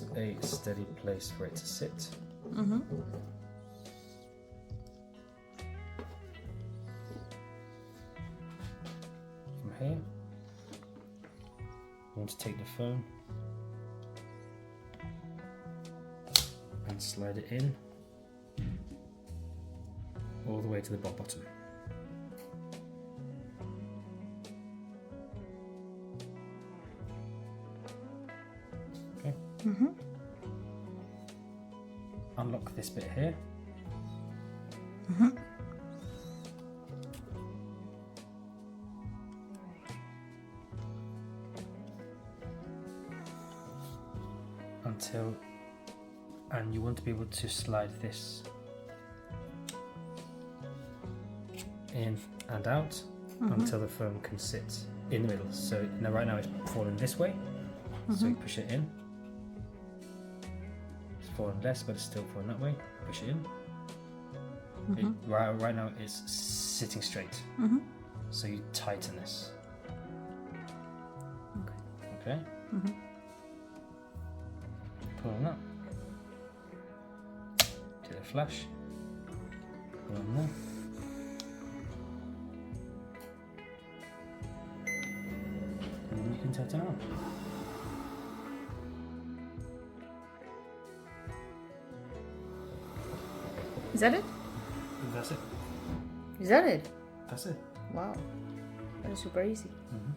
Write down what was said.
want a steady place for it to sit. Mm-hmm. From here, you want to take the phone and slide it in all the way to the bottom. Okay. Mm-hmm. Unlock this bit here. Mm-hmm. And you want to be able to slide this in and out until the phone can sit in the middle. So now, right now it's falling this way, so you push it in. It's falling less, but it's still falling that way. Push it in. Right now it's sitting straight. So you tighten this. Okay. Pull on that. To the flash. Pull on there. And then you can tighten it on. Is that it? That's it. Is that it? That's it. Wow. That is super easy. Mm-hmm.